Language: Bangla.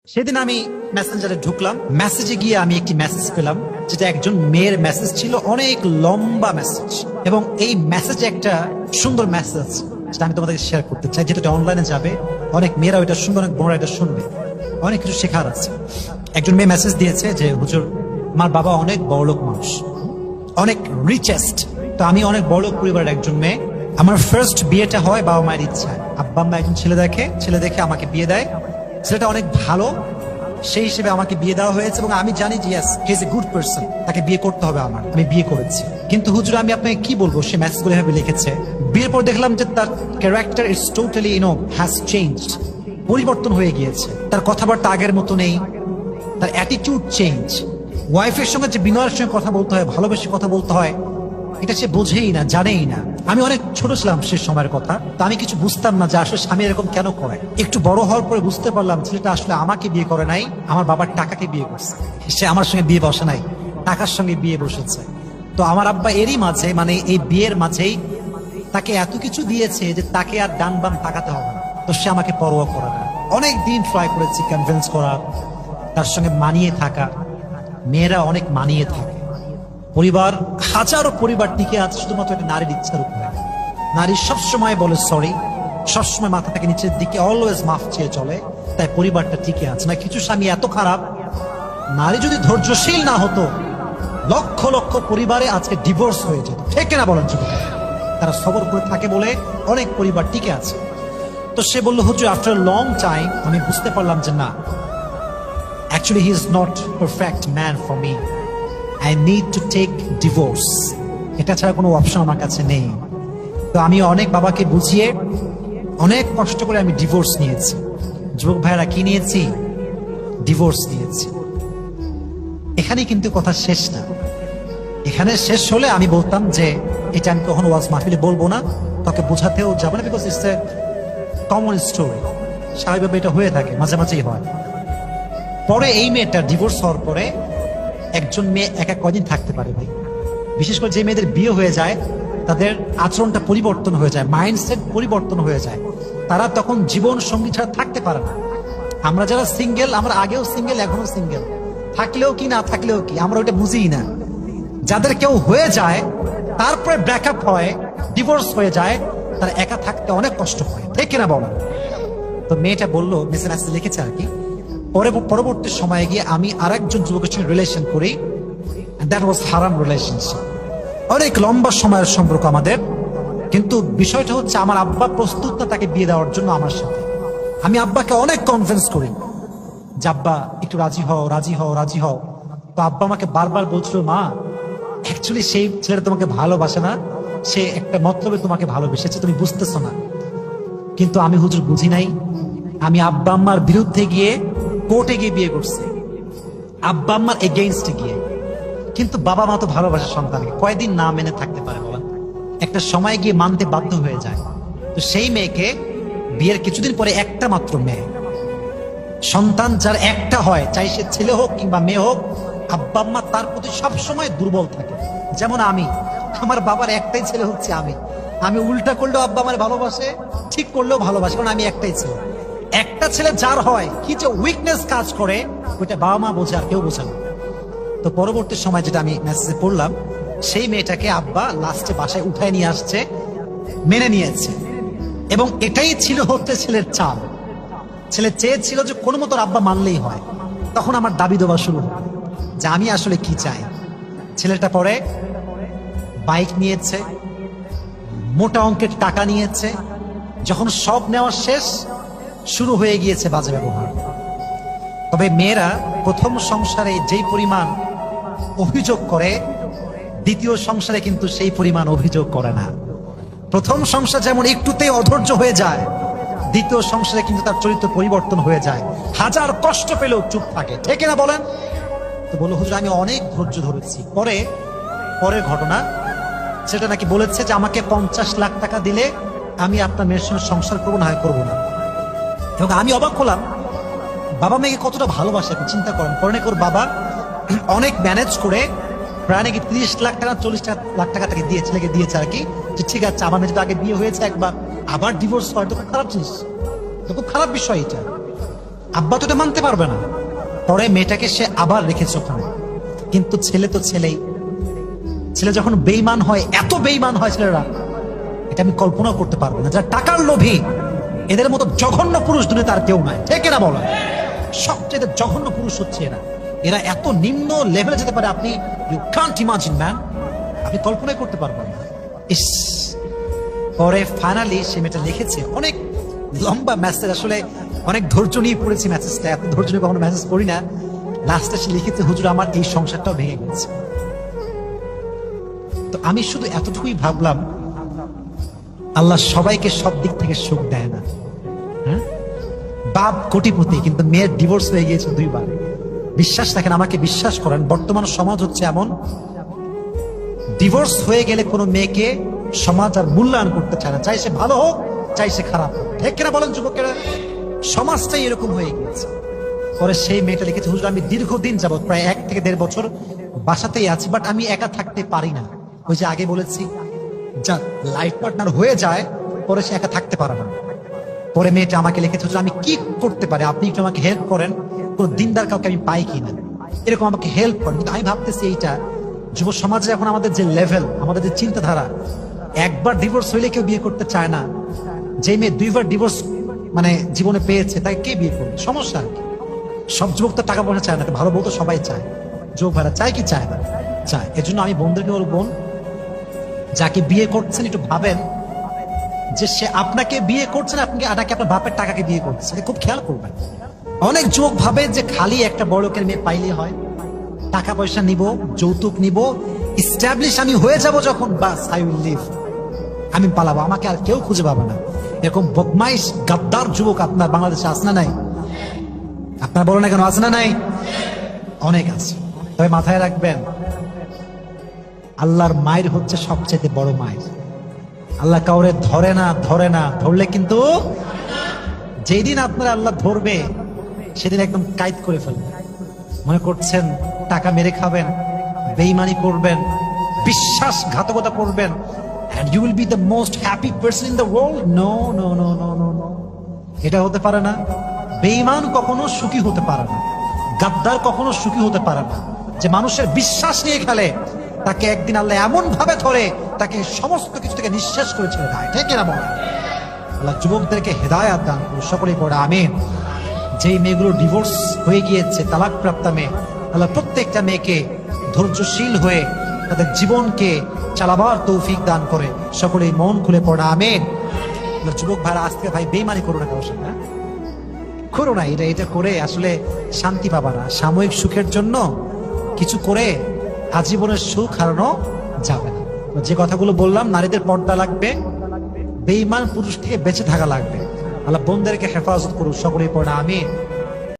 সেদিন আমি মেসেঞ্জারে ঢুকলাম, মেসেজে গিয়ে আমি একটি মেসেজ পেলাম, যেটা একজন মেয়ের মেসেজ ছিল, অনেক লম্বা মেসেজ, এবং এই মেসেজে একটা সুন্দর মেসেজ যেটা আমি তোমাদেরকে শেয়ার করতে চাই, যেটা অনলাইনে যাবে, অনেক মেয়েরা ওইটা শুনবে, অনেক বোনরা এটা শুনবে, অনেক কিছু শেখার আছে। একজন মেয়ে মেসেজ দিয়েছে যে, হুজুর, আমার বাবা অনেক বড়লোক মানুষ, অনেক রিচেস্ট, তো আমি অনেক বড়লোক পরিবারের একজন মেয়ে। আমার ফার্স্ট বিয়েটা হয় বাবা মায়ের ইচ্ছায়। আব্বা আম্মা একজন ছেলে দেখে আমাকে বিয়ে দেয়। ছেলেটা অনেক ভালো, সেই হিসেবে আমাকে বিয়ে দেওয়া হয়েছে, এবং আমি জানি যে yes, he is a good person, তাকে বিয়ে করতে হবে আমার। আমি বিয়ে করেছি, কিন্তু হুজুর আমি আপনাকে কি বলবো, সে মেসেজগুলো এভাবে লিখেছে। বিয়ের পর দেখলাম যে তার character is totally has changed, পরিবর্তন হয়ে গিয়েছে। তার কথাবার্তা আগের মতো নেই, তার অ্যাটিটিউড চেঞ্জ। ওয়াইফের সঙ্গে যে বিনয়ের সঙ্গে কথা বলতে হয়, ভালোবেসে কথা বলতে হয়, এটা সে বোঝেই না, জানেই না। আমি অনেক ছোট ছিলাম সে সময়ের কথা, তো আমি কিছু বুঝতাম না যে আসলে স্বামী এরকম কেন করে। একটু বড় হওয়ার পরে বুঝতে পারলাম ছেলেটা আসলে আমাকে বিয়ে করে নাই, আমার বাবার টাকাকে বিয়ে করছে। সে আমার সঙ্গে বিয়ে বসে নাই, টাকার সঙ্গে বিয়ে বসেছে। তো আমার আব্বা এরই মাঝে, মানে এই বিয়ের মাঝেই তাকে এত কিছু দিয়েছে যে তাকে আর ডান বাম তাকাতে হবে না। তো সে আমাকে পরোয়া করে না। অনেক দিন ট্রাই করেছি কনভিন্স করার, তার সঙ্গে মানিয়ে থাকা। মেয়েরা অনেক মানিয়ে থাকে, পরিবার, হাজারো পরিবার টিকে আছে শুধুমাত্র একটা নারীর ইচ্ছার উপরে। নারী সবসময় বলে সরি, সবসময় মাথা থেকে নিচের দিকে অলওয়েজ মাফ চেয়ে চলে, তাই পরিবারটা টিকে আছে। না, কিছু স্বামী এত খারাপ, নারী যদি ধৈর্যশীল না হতো, লক্ষ লক্ষ পরিবারে আজকে ডিভোর্স হয়ে যেত। ঠিক কিনা বলেন? তারা সবর করে থাকে বলে অনেক পরিবার টিকে আছে। তো সে বললো, হুজুর, আফটার লং টাইম আমি বুঝতে পারলাম যে না, actually he is not perfect man for me, I need to take divorce. এটা ছাড়া কোনো অপশন আমার কাছে নেই। তো আমি অনেক বাবাকে বুঝিয়ে, অনেক কষ্ট করে আমি ডিভোর্স নিয়েছি। যুবক ভাইরা, কি নিয়েছি? ডিভোর্স নিয়েছি। এখানে কিন্তু কথা শেষ না। এখানে শেষ হলে আমি বলতাম যে এটা আমি কখনো ওয়াজ মাহফিলে বলবো না, তোকে বোঝাতেও যাবো না, because it's a common story. স্বাভাবিকভাবে এটা হয়ে থাকে, মাঝে মাঝেই হয়। পরে এই মেয়েটা ডিভোর্স হওয়ার পরে, একজন মেয়ে একা কয়দিন থাকতে পারে ভাই? বিশেষ করে যে মেয়েদের বিয়ে হয়ে যায়, তাদের আচরণটা পরিবর্তন হয়ে যায়, মাইন্ডসেট পরিবর্তন হয়ে যায়, তারা তখন জীবন সঙ্গী ছাড়া থাকতে পারে না। আমরা যারা সিঙ্গেল, আমরা আগেও সিঙ্গেল, এখনো সিঙ্গেল, থাকলেও কি না থাকলেও কি, আমরা ওইটা বুঝিই না। যাদের কেউ হয়ে যায়, তারপরে ব্রেকআপ হয়, ডিভোর্স হয়ে যায়, তারা একা থাকতে অনেক কষ্ট হয়। ঠিক কিনা বলো? তো মেয়েটা বললো, মেসেজ লিখেছে আর কি, পরবর্তী সময়ে গিয়ে আমি আরেকজন যুবকের সঙ্গে রিলেশন করি, দ্যাট ওয়াজ হারাম রিলেশনশিপ। অনেক লম্বা সময়ের সম্পর্ক আমাদের, কিন্তু বিষয়টা হচ্ছে আমার আব্বা প্রস্তুত না তাকে বিয়ে দেওয়ার জন্য আমার সাথে। আমি আব্বাকে অনেক কনভিন্স করি যে আব্বা একটু রাজি হও, রাজি হও, রাজি হও। তো আব্বা আমাকে বারবার বলছিল, মা, অ্যাকচুয়ালি সেই ছেলেটা তোমাকে ভালোবাসে না, সে একটা মতলবে তোমাকে ভালোবেসেছে, তুমি বুঝতেছো না। কিন্তু আমি হুজুর বুঝি নাই। আমি আব্বা আম্মার বিরুদ্ধে গিয়ে কোর্টে গিয়ে বিয়ে করছি, আব্বা আম্মার এগেইনস্টে গিয়ে। কিন্তু বাবা মা তো ভালোবাসে সন্তানকে, কয়দিন না মেনে থাকতে পারে বলেন? একটা সময় গিয়ে মানতে বাধ্য হয়ে যায়। তো সেই মেয়েকে বিয়ের কিছুদিন পরে, একটা মাত্র মেয়ে সন্তান যার একটা হয়, চাই সে ছেলে হোক কিংবা মেয়ে হোক, আব্বা আম্মা তার প্রতি সবসময় দুর্বল থাকে। যেমন আমি, আমার বাবার একটাই ছেলে হচ্ছে আমি। আমি উল্টা করলেও আব্বা আমার ভালোবাসে, ঠিক করলেও ভালোবাসে, কারণ আমি একটাই ছেলে। একটা ছেলে যার হয়, কি যে উইকনেস কাজ করে, ওইটা বাবা মা বোঝে, আর কেউ বোঝে না। তো পরবর্তী সময় যেটা আমি মেসেজে পড়লাম, সেই মেয়েটাকে আব্বা লাস্টে বাসায় উঠায় নিয়ে আসছে, মেনে নিয়েছে। এবং এটাই ছিল হচ্ছে ছেলের চাল। ছেলে চেয়েছিল যে কোনো মতো আব্বা মানলেই হয়। তখন আমার দাবি দেওয়া শুরু হলো যে আমি আসলে কি চাই। ছেলেটা পরে বাইক নিয়েছে, মোটা অঙ্কের টাকা নিয়েছে। যখন সব নেওয়া শেষ, শুরু হয়ে গিয়েছে বাজে ব্যবহার। তবে মেয়েরা প্রথম সংসারে যেই পরিমাণ অভিযোগ করে, দ্বিতীয় সংসারে কিন্তু সেই পরিমাণ অভিযোগ করে না। প্রথম সংসার যেমন একটুতেই অধৈর্য হয়ে যায়, দ্বিতীয় সংসারে কিন্তু তার চরিত্র পরিবর্তন হয়ে যায়। হাজার কষ্ট পেলেও চুপ থাকে। ঠিক না বলেন? তো বললো, হুজুর, আমি অনেক ধৈর্য ধরেছি। পরের ঘটনা, সেটা নাকি বলেছে যে আমাকে 50 লাখ টাকা দিলে আমি আপনার মেয়ের সঙ্গে সংসার করবো, না হয় করবো না। এবং আমি অবাক হলাম, বাবা মেয়েকে কতটা ভালোবাসে আপনি চিন্তা করেন। পরে নাকি ওর বাবা অনেক ম্যানেজ করে প্রায় নাকি 30 লাখ টাকা, 40 লাখ টাকা তাকে দিয়ে, ছেলেকে দিয়েছে আর কি, যে ঠিক আছে, আমার মেয়ে আগে বিয়ে হয়েছে একবার, আবার ডিভোর্স হয়, তো খুব খারাপ জিনিস, তো খুব খারাপ বিষয় এটা। আব্বা তো এটা মানতে পারবে না, পরে মেয়েটাকে সে আবার রেখেছে ওখানে। কিন্তু ছেলে তো ছেলেই, ছেলে যখন বেঈমান হয়, এত বেঈমান হয় ছেলেরা, এটা আমি কল্পনা করতে পারবো না। যারা টাকার লোভী, এদের মতো জঘন্য পুরুষ দুনিয়াতে আর কেউ নাই, ঠিক না বলেন? সবচেয়ে জঘন্য পুরুষ হচ্ছে এরা। এরা এত নিম্ন লেভেলে যেতে পারে, আপনি ইউ কান্ট ইমাজিন ম্যান, আপনি কল্পনাই করতে পারবেন না। ইস, পরে ফাইনালি সে মেয়েটা লিখেছে অনেক লম্বা মেসেজ, আসলে অনেক ধৈর্য নিয়ে পড়েছি মেসেজটা, এত ধৈর্য নিয়ে কখনো মেসেজ পড়ি না। লাস্টে সে লিখেছে, হুজুর আমার এই সংসারটাও ভেঙে গেছে। তো আমি শুধু এতটুকুই ভাবলাম, আল্লাহ সবাইকে সব দিক থেকে সুখ দেয় না। হ্যাঁ, বাপ কোটিপতি কিন্তু মেয়ের ডিভোর্স হয়ে গিয়েছে 2 বার। বিশ্বাস রাখেন, আমাকে বিশ্বাস করেন, বর্তমান সমাজ হচ্ছে এমন, ডিভোর্স হয়ে গেলে কোনো মেয়েকে সমাজ আর মূল্যায়ন করতে চায় না, চাই সে ভালো হোক চাই সে খারাপ হোক, ঠিক কিনা বলেন যুবকেরা? সমাজটাই এরকম হয়ে গিয়েছে। পরে সেই মেয়েটা লিখেছে, হুজুর আমি দীর্ঘদিন যাবত প্রায় 1 থেকে 1.5 বছর বাসাতেই আছি, বাট আমি একা থাকতে পারি না। ওই যে আগে বলেছি, যা লাইফ পার্টনার হয়ে যায় পরে সে একা থাকতে পারে না। পরে মেয়েটা আমাকে লিখেছে, হুজুর আমি কি করতে পারি, আপনি একটু আমাকে হেল্প করেন, কোন দিনদার কাউকে আমি পাই কিনা, এরকম আমাকে হেল্প করেন। কিন্তু আমি ভাবতেছি, এইটা যুব সমাজে এখন আমাদের যে লেভেল, আমাদের যে চিন্তাধারা, একবার ডিভোর্স হইলে কেউ বিয়ে করতে চায় না। যে মেয়ে 2 বার ডিভোর্স মানে জীবনে পেয়েছে তাকে কে বিয়ে করবে? সমস্যা আর কি। সব যুবক তো টাকা পয়সা চায় না, ভালো বউ তো সবাই চায়। যুবক ভাইরা চায় কি চায় না? চায়। এজন্য আমি বন্ধুকে বলবো, বোন যাকে বিয়ে করছেন একটু ভাবেন যে সে আপনাকে বিয়ে করছেন, আপনি নাকি আপনার বাপের টাকাকে বিয়ে করছেন, এটা খুব খেয়াল করবেন। অনেক যুবক ভাবে যে খালি একটা বড় লোকের মেয়ে পাইলেই হয়, টাকা পয়সা নিব, যৌতুক নিব, ইস্টাবলিশ আমি হয়ে যাব যখন, বাস আই উইল লিভ, আমি পালাবো, আমাকে আর কেউ খুঁজে পাবে না। এরকম বদমাইশ গাদ্দার যুবক আপনার বাংলাদেশে আছে না নাই? আপনার বলো না কেন, আছে না নাই? অনেক আছে। তবে মাথায় রাখবেন, আল্লাহর মায়ের হচ্ছে সবচেয়ে বড় মায়ের। আল্লাহ কাউরে ধরে না, ধরলে কিন্তু যেদিন আপনার আল্লাহ ধরবে সেদিন একদম কায়েদ করে ফেলবে। মনে করছেন টাকা মেরে খাবেন, বেঈমানি করবেন, বিশ্বাসঘাতকতা করবেন, and you will be the most happy person in the world? No, no, no, no, no, no. এটা হতে পারে না। বেঈমান কখনো সুখী হতে পারে না, গাদ্দার কখনো সুখী হতে পারে না। যে মানুষের বিশ্বাস নিয়ে খেলে, তাকে একদিন আল্লাহ এমন ভাবে ধরে, তাকে সমস্ত কিছু থেকে নিঃশেষ করে ছেড়ে দেয়, ঠিক না বলে? আল্লাহ যুবকদেরকে হেদায়েত দান করুন, সকলেই পড়ে আমিন। যেই মেয়েগুলো ডিভোর্স হয়ে গিয়েছে, তালাক প্রাপ্ত মেয়ে, আল্লাহ প্রত্যেকটা মেয়েকে ধৈর্যশীল হয়ে তাদের জীবনকে চালাবার তৌফিক দান করে, সকলেই মন খুলে পড়া আমিন। যুবক ভাইরা আজকে ভাই বেঈমানি করো না কারোর সাথে, করো না। এটা করে আসলে শান্তি পাবা না। সাময়িক সুখের জন্য কিছু করে আজীবনের সুখ হারানো যাবে না। যে কথাগুলো বললাম, নারীদের পর্দা লাগবে, বেঈমান পুরুষ থেকে বেঁচে থাকা লাগবে। আল্লাহ বোনদেরকে হেফাজত করুন, সকলেই পড়া আমিন।